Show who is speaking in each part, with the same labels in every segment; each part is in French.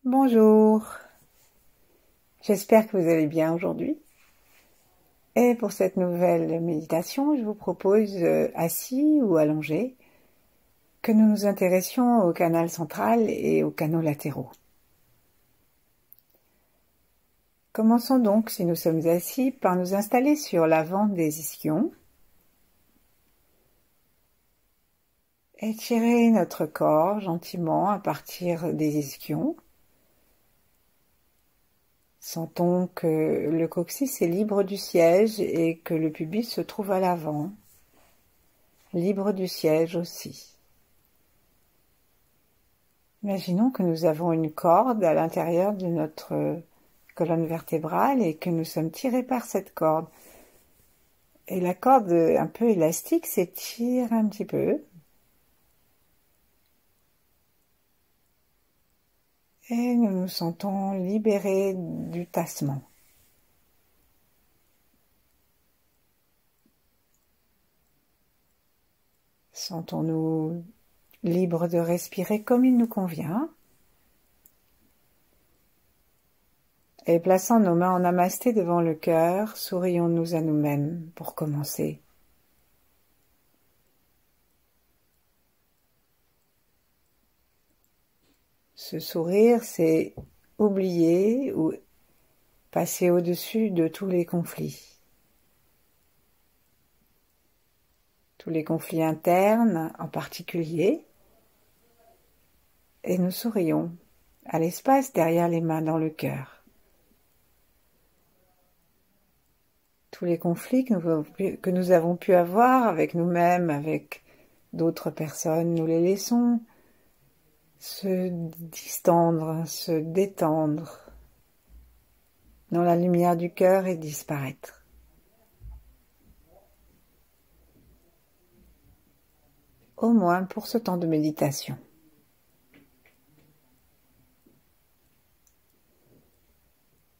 Speaker 1: Bonjour, j'espère que vous allez bien aujourd'hui. Et pour cette nouvelle méditation, je vous propose, assis ou allongé, que nous nous intéressions au canal central et aux canaux latéraux. Commençons donc, si nous sommes assis, par nous installer sur l'avant des ischions. Étirer notre corps gentiment à partir des ischions. Sentons que le coccyx est libre du siège et que le pubis se trouve à l'avant, libre du siège aussi. Imaginons que nous avons une corde à l'intérieur de notre colonne vertébrale et que nous sommes tirés par cette corde. Et la corde un peu élastique s'étire un petit peu. Et nous nous sentons libérés du tassement. Sentons-nous libres de respirer comme il nous convient. Et plaçant nos mains en namasté devant le cœur, sourions-nous à nous-mêmes pour commencer. Ce sourire, c'est oublier ou passer au-dessus de tous les conflits. Tous les conflits internes en particulier. Et nous sourions à l'espace derrière les mains dans le cœur. Tous les conflits que nous avons pu avoir avec nous-mêmes, avec d'autres personnes, nous les laissons se distendre, se détendre dans la lumière du cœur et disparaître. Au moins pour ce temps de méditation.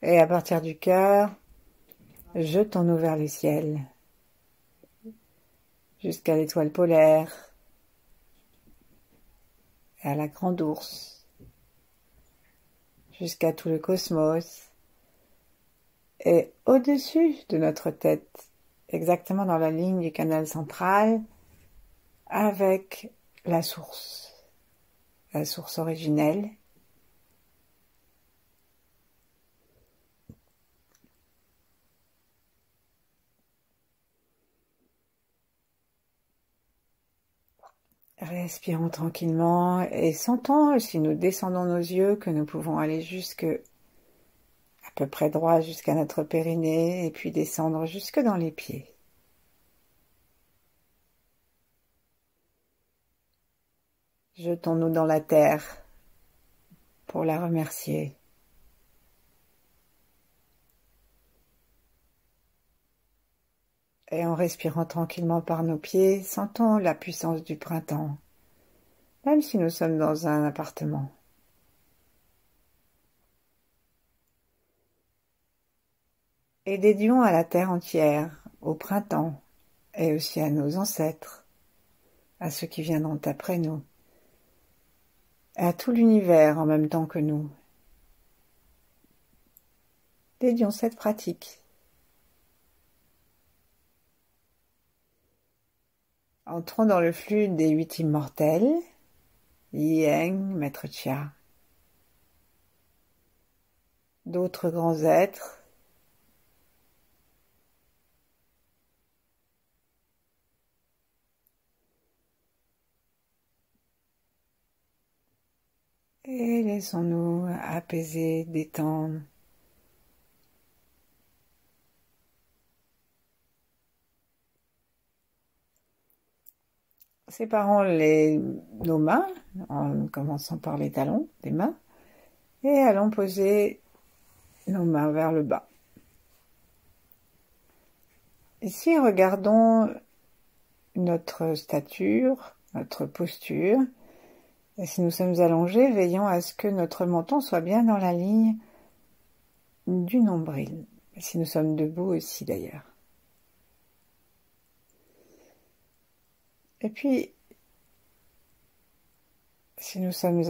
Speaker 1: Et à partir du cœur, jetons-nous vers le ciel, jusqu'à l'étoile polaire, et à la grande ours, jusqu'à tout le cosmos, et au-dessus de notre tête, exactement dans la ligne du canal central, avec la source originelle. Respirons tranquillement et sentons, si nous descendons nos yeux, que nous pouvons aller à peu près droit jusqu'à notre périnée et puis descendre jusque dans les pieds. Jetons-nous dans la terre pour la remercier. Et en respirant tranquillement par nos pieds, sentons la puissance du printemps, même si nous sommes dans un appartement. Et dédions à la terre entière, au printemps, et aussi à nos ancêtres, à ceux qui viendront après nous, et à tout l'univers en même temps que nous. Dédions cette pratique. Entrons dans le flux des 8 immortels, Yang, Maître Chia, d'autres grands êtres, et laissons-nous apaiser, détendre. Séparons nos mains, en commençant par les talons des mains, et allons poser nos mains vers le bas. Ici, regardons notre stature, notre posture, et si nous sommes allongés, veillons à ce que notre menton soit bien dans la ligne du nombril, et si nous sommes debout aussi d'ailleurs. Et puis, si nous sommes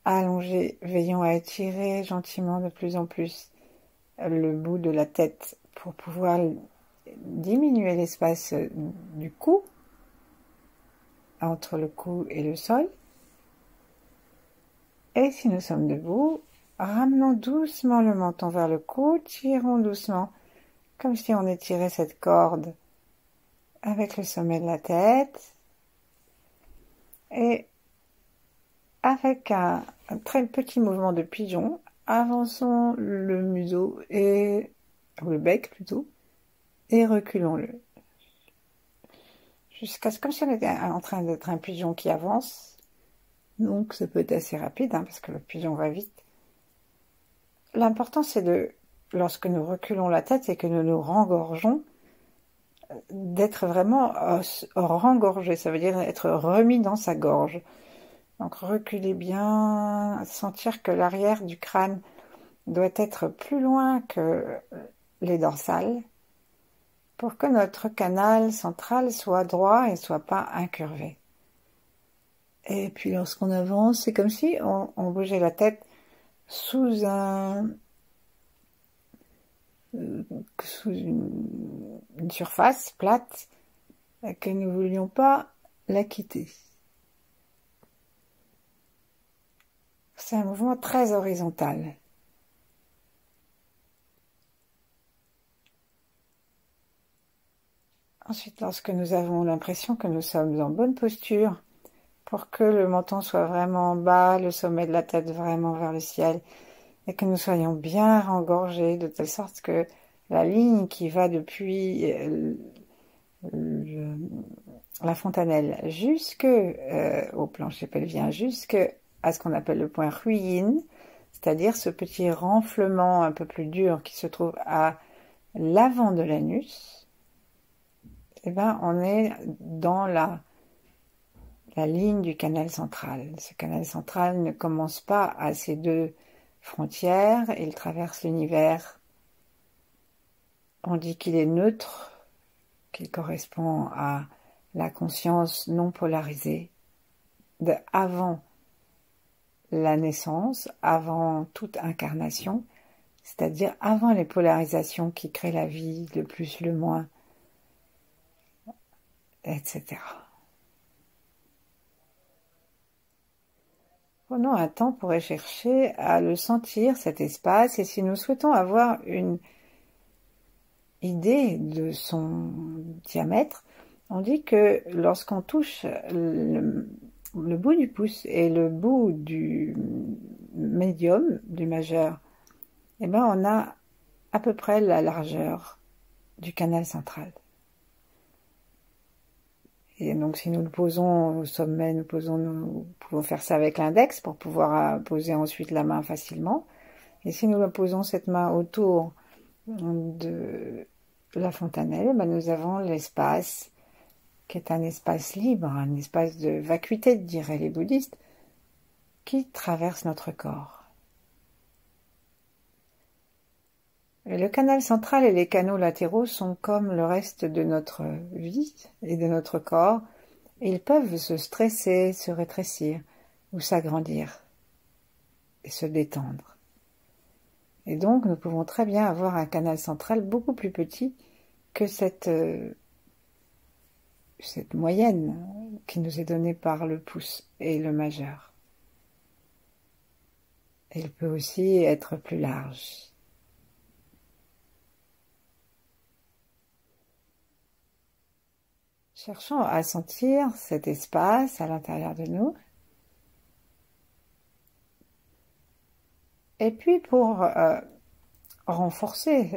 Speaker 1: allongé, veillons à étirer gentiment de plus en plus le bout de la tête pour pouvoir diminuer l'espace du cou, entre le cou et le sol. Et si nous sommes debout, ramenons doucement le menton vers le cou, tirons doucement, comme si on étirait cette corde avec le sommet de la tête. Et avec un très petit mouvement de pigeon, avançons le museau ou le bec plutôt, et reculons-le. Jusqu'à ce comme si on était en train d'être un pigeon qui avance. Donc ça peut être assez rapide, parce que le pigeon va vite. L'important c'est lorsque nous reculons la tête et que nous nous rengorgeons, d'être vraiment rengorgé, ça veut dire être remis dans sa gorge. Donc reculez bien, sentir que l'arrière du crâne doit être plus loin que les dorsales pour que notre canal central soit droit et soit pas incurvé. Et puis lorsqu'on avance, c'est comme si on bougeait la tête sous une surface plate que nous ne voulions pas la quitter. C'est un mouvement très horizontal. Ensuite, lorsque nous avons l'impression que nous sommes en bonne posture, pour que le menton soit vraiment bas, le sommet de la tête vraiment vers le ciel, et que nous soyons bien rengorgés, de telle sorte que la ligne qui va depuis la fontanelle jusque au plancher pelvien, jusque à ce qu'on appelle le point Huiyin, c'est-à-dire ce petit renflement un peu plus dur qui se trouve à l'avant de l'anus. Eh ben, on est dans la ligne du canal central. Ce canal central ne commence pas à ces deux frontières, il traverse l'univers. On dit qu'il est neutre, qu'il correspond à la conscience non polarisée de avant la naissance, avant toute incarnation, c'est-à-dire avant les polarisations qui créent la vie, le plus, le moins, etc. Prenons un temps pour chercher à le sentir, cet espace, et si nous souhaitons avoir une idée de son diamètre, on dit que lorsqu'on touche le bout du pouce et le bout du médium, du majeur, eh ben on a à peu près la largeur du canal central. Et donc si nous le posons au sommet, nous pouvons faire ça avec l'index pour pouvoir poser ensuite la main facilement. Et si nous posons cette main autour de la fontanelle, ben nous avons l'espace qui est un espace libre, un espace de vacuité, diraient les bouddhistes, qui traverse notre corps. Et le canal central et les canaux latéraux sont comme le reste de notre vie et de notre corps. Ils peuvent se stresser, se rétrécir ou s'agrandir et se détendre. Et donc nous pouvons très bien avoir un canal central beaucoup plus petit que cette moyenne qui nous est donnée par le pouce et le majeur. Il peut aussi être plus large. Cherchons à sentir cet espace à l'intérieur de nous. Et puis pour renforcer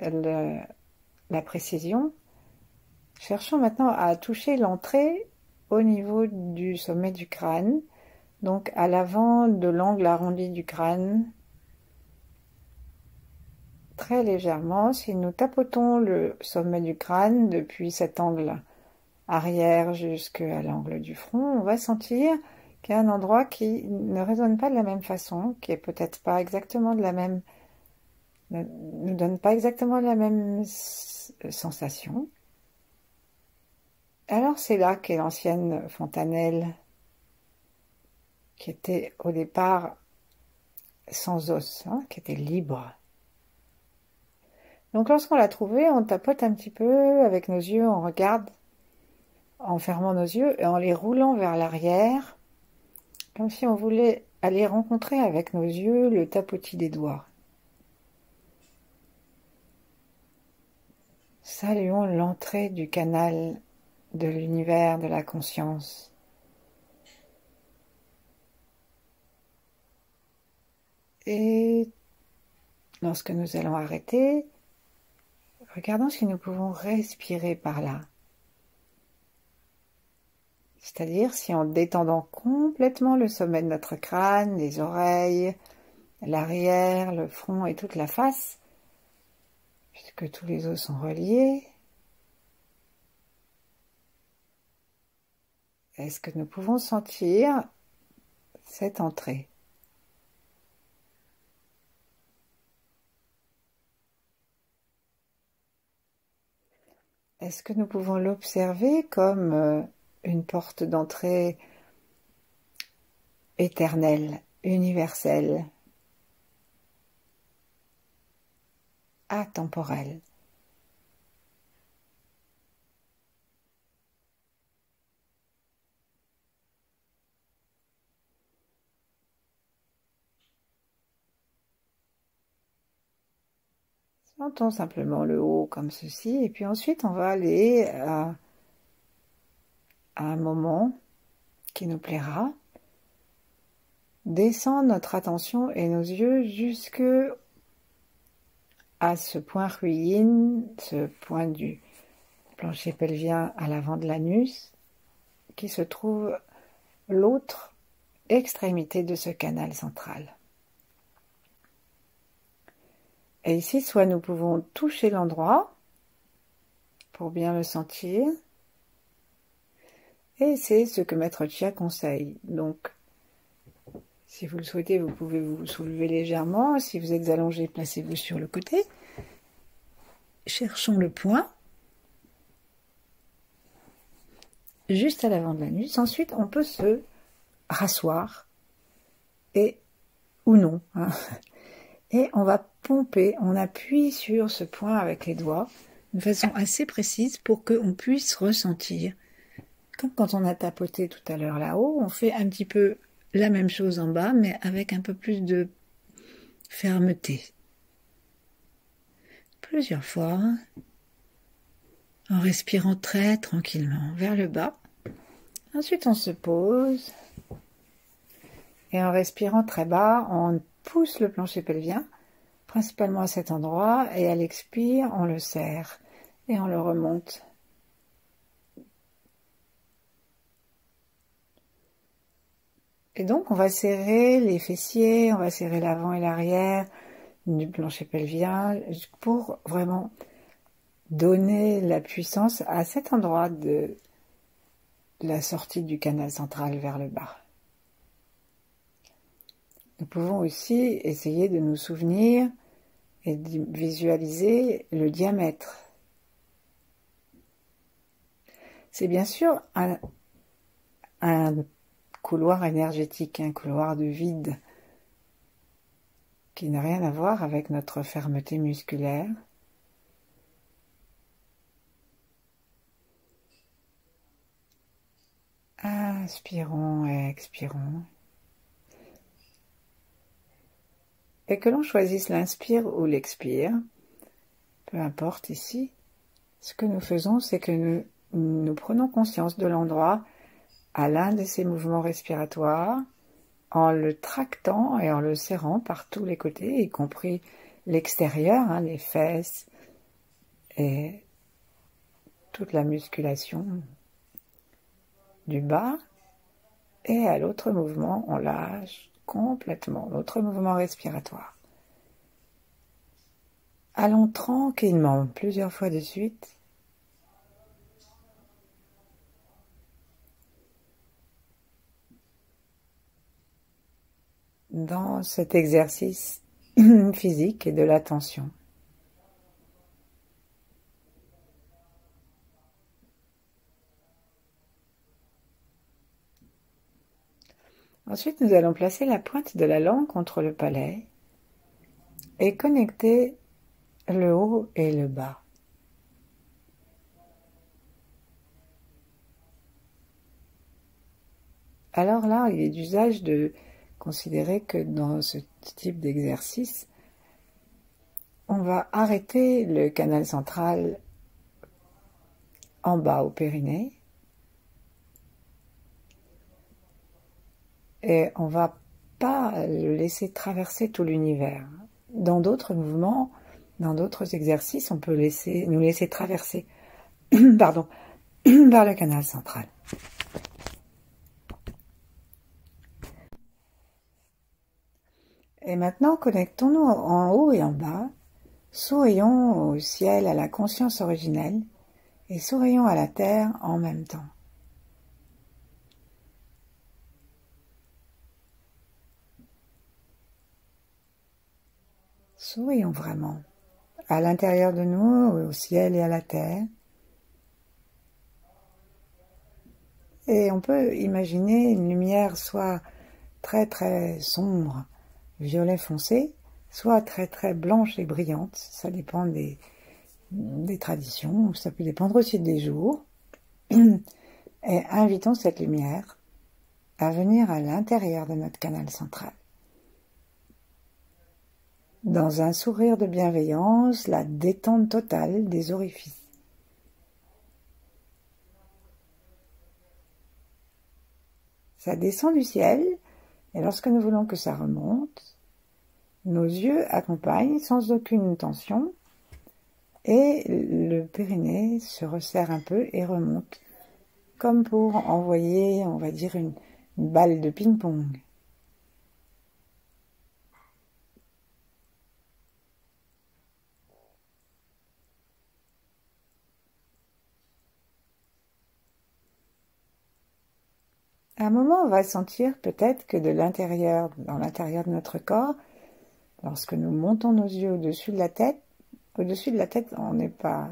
Speaker 1: la précision, cherchons maintenant à toucher l'entrée au niveau du sommet du crâne, donc à l'avant de l'angle arrondi du crâne, très légèrement. Si nous tapotons le sommet du crâne depuis cet angle arrière jusqu'à l'angle du front, on va sentir qu'il y a un endroit qui ne résonne pas de la même façon, qui est peut-être pas exactement ne donne pas exactement la même sensation. Alors c'est là qu'est l'ancienne fontanelle, qui était au départ sans os, hein, qui était libre. Donc lorsqu'on l'a trouvé, on tapote un petit peu avec nos yeux, on regarde en fermant nos yeux et en les roulant vers l'arrière, comme si on voulait aller rencontrer avec nos yeux le tapotis des doigts. Saluons l'entrée du canal de l'univers de la conscience. Et lorsque nous allons arrêter, regardons si nous pouvons respirer par là. C'est-à-dire si en détendant complètement le sommet de notre crâne, les oreilles, l'arrière, le front et toute la face, puisque tous les os sont reliés, est-ce que nous pouvons sentir cette entrée? Est-ce que nous pouvons l'observer comme une porte d'entrée éternelle, universelle, atemporelle? Sentons simplement le haut comme ceci, et puis ensuite on va aller à un moment qui nous plaira, descendre notre attention et nos yeux jusque à ce point ruine, ce point du plancher pelvien à l'avant de l'anus, qui se trouve l'autre extrémité de ce canal central. Et ici, soit nous pouvons toucher l'endroit pour bien le sentir, et c'est ce que Maître Chia conseille. Donc, si vous le souhaitez, vous pouvez vous soulever légèrement. Si vous êtes allongé, placez-vous sur le côté. Cherchons le point, juste à l'avant de l'anus. Ensuite, on peut se rasseoir, et ou non, hein. Et on va pomper, on appuie sur ce point avec les doigts, de façon assez précise pour qu'on puisse ressentir. Comme quand on a tapoté tout à l'heure là-haut, on fait un petit peu la même chose en bas, mais avec un peu plus de fermeté. Plusieurs fois, en respirant très tranquillement vers le bas. Ensuite, on se pose, et en respirant très bas, on pousse le plancher pelvien, principalement à cet endroit, et à l'expire, on le serre et on le remonte. Et donc, on va serrer les fessiers, on va serrer l'avant et l'arrière du plancher pelvien pour vraiment donner la puissance à cet endroit de la sortie du canal central vers le bas. Nous pouvons aussi essayer de nous souvenir et de visualiser le diamètre. C'est bien sûr un couloir énergétique, un couloir de vide qui n'a rien à voir avec notre fermeté musculaire. Inspirons et expirons. Et que l'on choisisse l'inspire ou l'expire, peu importe ici, ce que nous faisons, c'est que nous prenons conscience de l'endroit à l'un de ces mouvements respiratoires, en le tractant et en le serrant par tous les côtés, y compris l'extérieur, hein, les fesses et toute la musculation du bas. Et à l'autre mouvement, on lâche complètement l'autre mouvement respiratoire. Allons tranquillement, plusieurs fois de suite. Dans cet exercice physique et de l'attention. Ensuite, nous allons placer la pointe de la langue contre le palais et connecter le haut et le bas. Alors là, il est d'usage de considérer que dans ce type d'exercice, on va arrêter le canal central en bas au périnée et on va pas le laisser traverser tout l'univers. Dans d'autres mouvements, dans d'autres exercices, on peut nous laisser traverser pardon, par le canal central. Et maintenant, connectons-nous en haut et en bas, sourions au ciel, à la conscience originelle, et sourions à la terre en même temps. Sourions vraiment, à l'intérieur de nous, au ciel et à la terre. Et on peut imaginer une lumière soit très très sombre, violet foncé, soit très très blanche et brillante. Ça dépend des traditions, ça peut dépendre aussi des jours. Et invitons cette lumière à venir à l'intérieur de notre canal central. Dans un sourire de bienveillance, la détente totale des orifices. Ça descend du ciel, et lorsque nous voulons que ça remonte, nos yeux accompagnent sans aucune tension, et le périnée se resserre un peu et remonte, comme pour envoyer, on va dire, une balle de ping-pong. À un moment, on va sentir peut-être que dans l'intérieur de notre corps, lorsque nous montons nos yeux au-dessus de la tête, on n'est pas,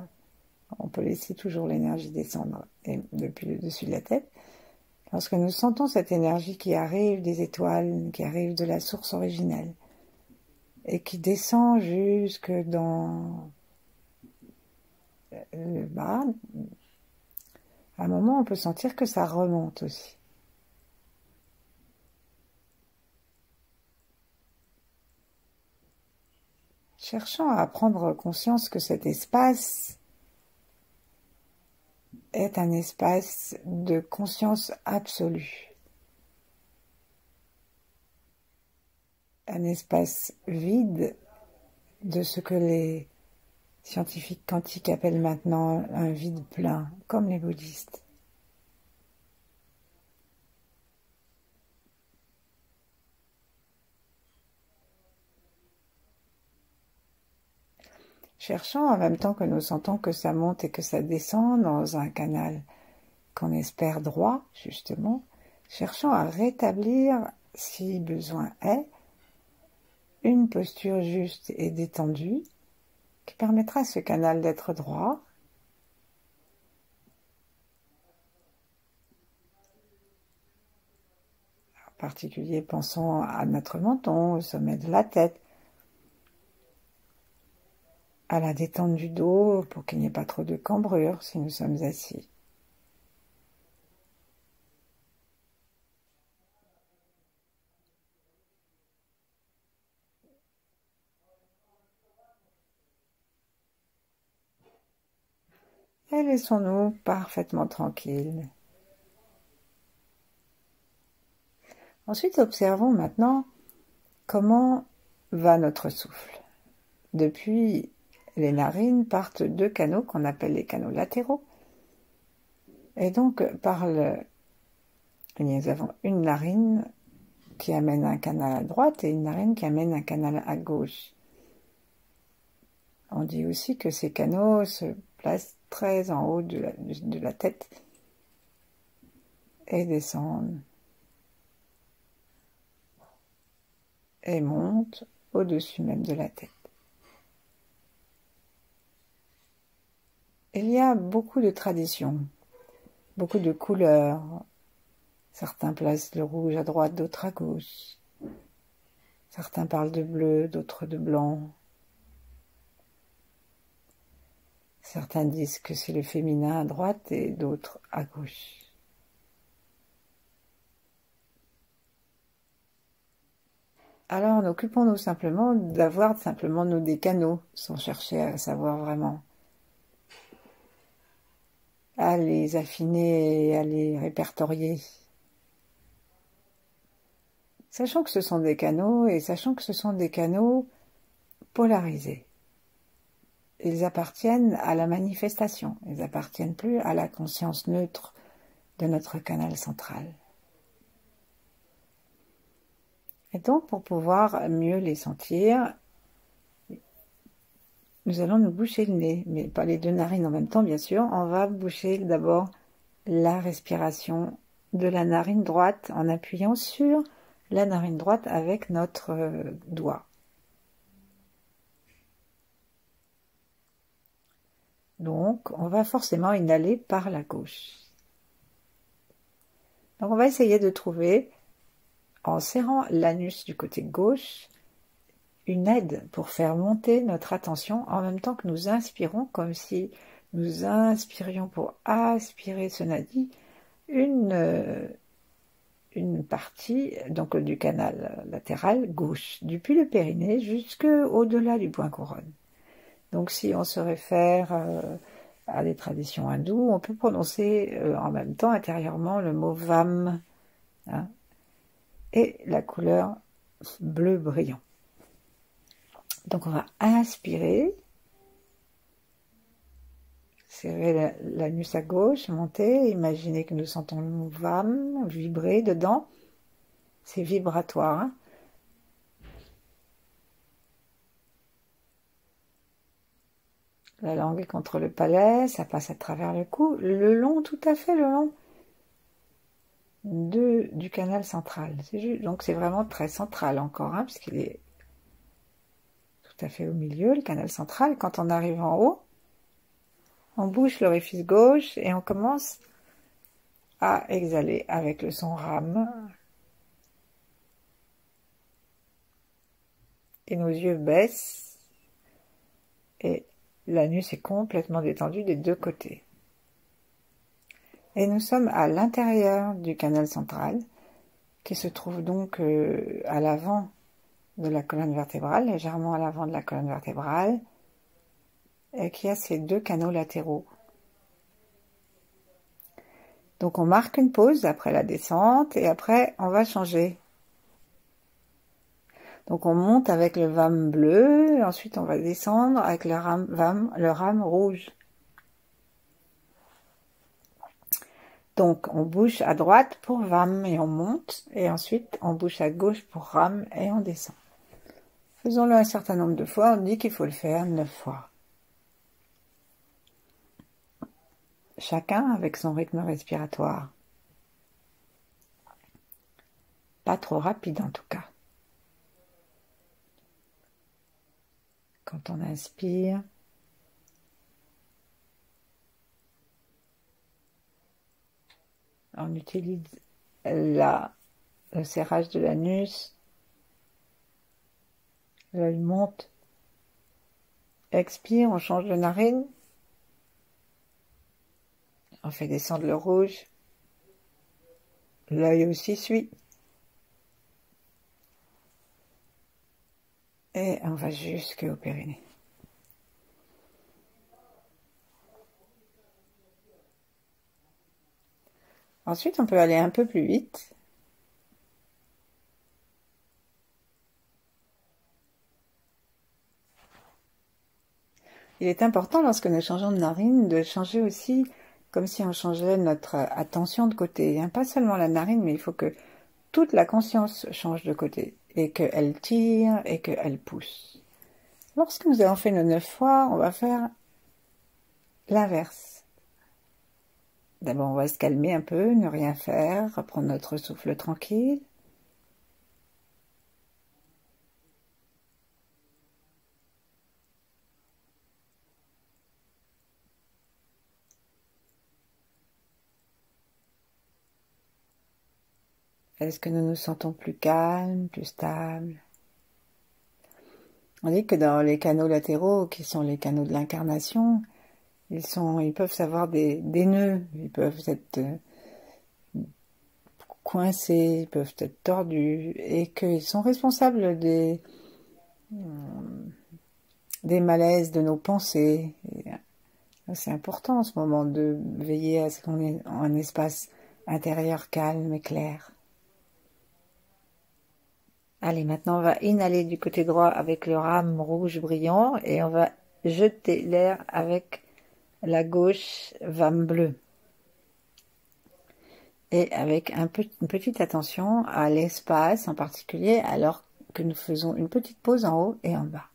Speaker 1: on peut laisser toujours l'énergie descendre depuis le dessus de la tête. Lorsque nous sentons cette énergie qui arrive des étoiles, qui arrive de la source originelle, et qui descend jusque dans le bas, à un moment, on peut sentir que ça remonte aussi. Cherchant à prendre conscience que cet espace est un espace de conscience absolue. Un espace vide de ce que les scientifiques quantiques appellent maintenant un vide plein, comme les bouddhistes. Cherchant en même temps que nous sentons que ça monte et que ça descend dans un canal qu'on espère droit, justement, cherchant à rétablir, si besoin est, une posture juste et détendue qui permettra à ce canal d'être droit. En particulier, pensons à notre menton, au sommet de la tête, à la détente du dos pour qu'il n'y ait pas trop de cambrure si nous sommes assis. Et laissons-nous parfaitement tranquilles. Ensuite, observons maintenant comment va notre souffle. Depuis les narines partent deux canaux qu'on appelle les canaux latéraux. Et donc, nous avons une narine qui amène un canal à droite et une narine qui amène un canal à gauche. On dit aussi que ces canaux se placent très en haut de la tête et descendent et montent au-dessus même de la tête. Il y a beaucoup de traditions, beaucoup de couleurs Certains placent le rouge à droite, d'autres à gauche. Certains parlent de bleu, d'autres de blanc. Certains disent que c'est le féminin à droite et d'autres à gauche. Alors, occupons-nous simplement d'avoir simplement nous des canaux, sans chercher à savoir vraiment, à les affiner et à les répertorier. Sachant que ce sont des canaux et sachant que ce sont des canaux polarisés. Ils appartiennent à la manifestation, ils n'appartiennent plus à la conscience neutre de notre canal central. Et donc, pour pouvoir mieux les sentir, nous allons nous boucher le nez, mais pas les deux narines en même temps, bien sûr. On va boucher d'abord la respiration de la narine droite en appuyant sur la narine droite avec notre doigt. Donc, on va forcément inhaler par la gauche. Donc, on va essayer de trouver, en serrant l'anus du côté gauche, une aide pour faire monter notre attention en même temps que nous inspirons, comme si nous inspirions pour aspirer ce nadi, une partie donc du canal latéral gauche, depuis le périnée jusqu'au-delà du point couronne. Donc si on se réfère à des traditions hindoues, on peut prononcer en même temps intérieurement le mot vam, hein, et la couleur bleu brillant. Donc on va inspirer, serrer l'anus à gauche, monter, imaginez que nous sentons le mot vam vibrer dedans, c'est vibratoire, hein. La langue est contre le palais, ça passe à travers le cou, le long, tout à fait le long du canal central. Donc c'est vraiment très central encore, hein, puisqu'il est tout à fait au milieu, le canal central. Quand on arrive en haut, on bouche l'orifice gauche et on commence à exhaler avec le son ram. Et nos yeux baissent et l'anus est complètement détendu des deux côtés. Et nous sommes à l'intérieur du canal central, qui se trouve donc à l'avant de la colonne vertébrale, légèrement à l'avant de la colonne vertébrale, et qui a ces deux canaux latéraux. Donc on marque une pause après la descente, et après on va changer. Donc on monte avec le vam bleu, et ensuite on va descendre avec le ram rouge. Donc on bouge à droite pour vam et on monte, et ensuite on bouge à gauche pour ram et on descend. Faisons-le un certain nombre de fois, on dit qu'il faut le faire 9 fois. Chacun avec son rythme respiratoire. Pas trop rapide en tout cas. Quand on inspire, on utilise le serrage de l'anus, l'œil monte, expire, on change de narine, on fait descendre le rouge, l'œil aussi suit, et on va jusqu'au périnée. Ensuite, on peut aller un peu plus vite. Il est important, lorsque nous changeons de narine, de changer aussi comme si on changeait notre attention de côté. Hein. Pas seulement la narine, mais il faut que toute la conscience change de côté, et qu'elle tire, et qu'elle pousse. Lorsque nous avons fait nos 9 fois, on va faire l'inverse. D'abord, on va se calmer un peu, ne rien faire, reprendre notre souffle tranquille. Est-ce que nous nous sentons plus calmes, plus stables? On dit que dans les canaux latéraux, qui sont les canaux de l'incarnation, ils peuvent avoir des nœuds, ils peuvent être coincés, ils peuvent être tordus, et qu'ils sont responsables des malaises de nos pensées. C'est important en ce moment de veiller à ce qu'on ait un espace intérieur calme et clair. Allez, maintenant on va inhaler du côté droit avec le rame rouge brillant et on va jeter l'air avec la gauche vame bleue. Et avec une petite attention à l'espace en particulier alors que nous faisons une petite pause en haut et en bas.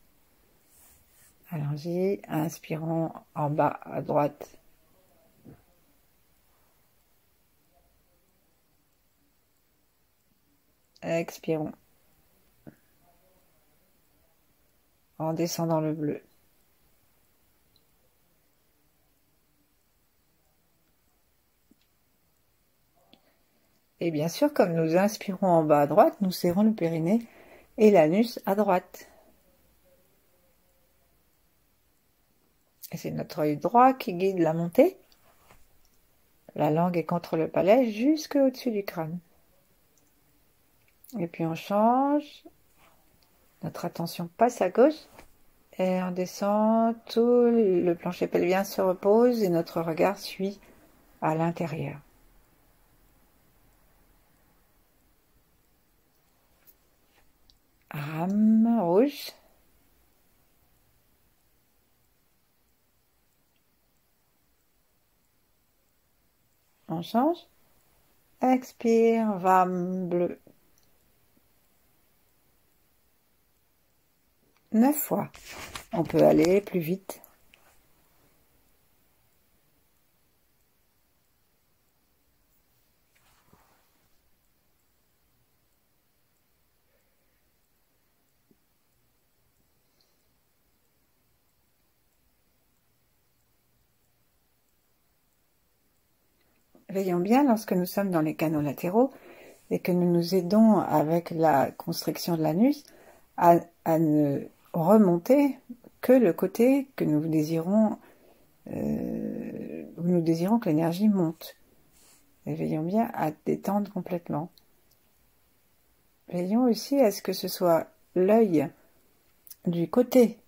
Speaker 1: Allons-y, inspirons en bas à droite. Expirons en descendant le bleu. Et bien sûr, comme nous inspirons en bas à droite, nous serrons le périnée et l'anus à droite. Et c'est notre œil droit qui guide la montée. La langue est contre le palais jusque au-dessus du crâne. Et puis on change. Notre attention passe à gauche. Et on descend, tout le plancher pelvien se repose et notre regard suit à l'intérieur. Rame rouge. On change. Expire, rame bleu. 9 fois. On peut aller plus vite. Veillons bien lorsque nous sommes dans les canaux latéraux et que nous nous aidons avec la constriction de l'anus à ne remonter que le côté que nous désirons, où nous désirons que l'énergie monte. Et veillons bien à détendre complètement. Veillons aussi à ce que ce soit l'œil du côté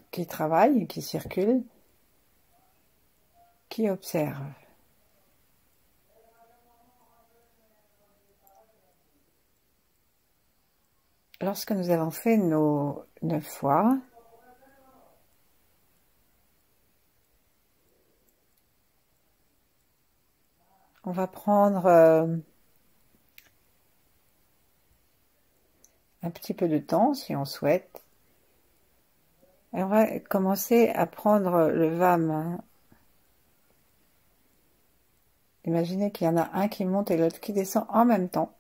Speaker 1: qui travaille, qui circule, qui observe. Lorsque nous avons fait nos 9 fois, on va prendre un petit peu de temps si on souhaite. Et on va commencer à prendre le VAM. Imaginez qu'il y en a un qui monte et l'autre qui descend en même temps.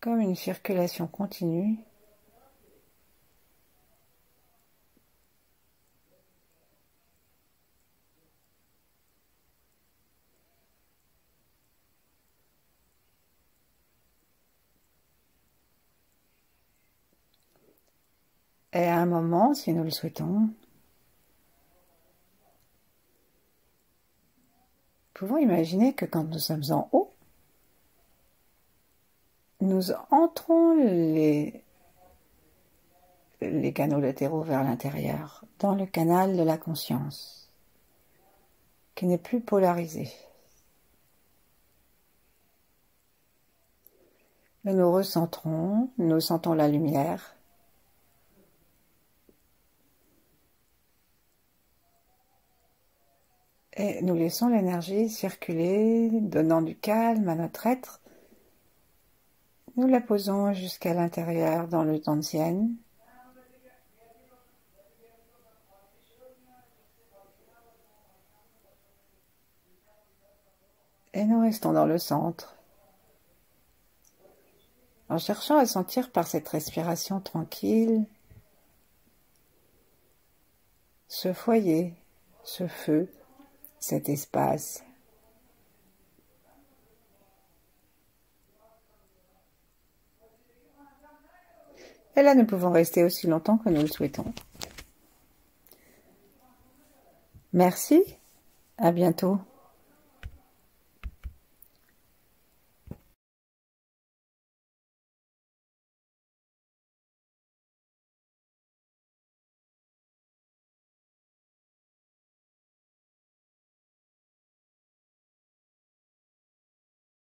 Speaker 1: Comme une circulation continue. Et à un moment, si nous le souhaitons, nous pouvons imaginer que quand nous sommes en haut, nous entrons les canaux latéraux vers l'intérieur, dans le canal de la conscience, qui n'est plus polarisé. Nous nous recentrons, nous sentons la lumière. Et nous laissons l'énergie circuler, donnant du calme à notre être. Nous la posons jusqu'à l'intérieur dans le Tantian. Et nous restons dans le centre, en cherchant à sentir par cette respiration tranquille ce foyer, ce feu, cet espace Et là, nous pouvons rester aussi longtemps que nous le souhaitons. Merci, à bientôt.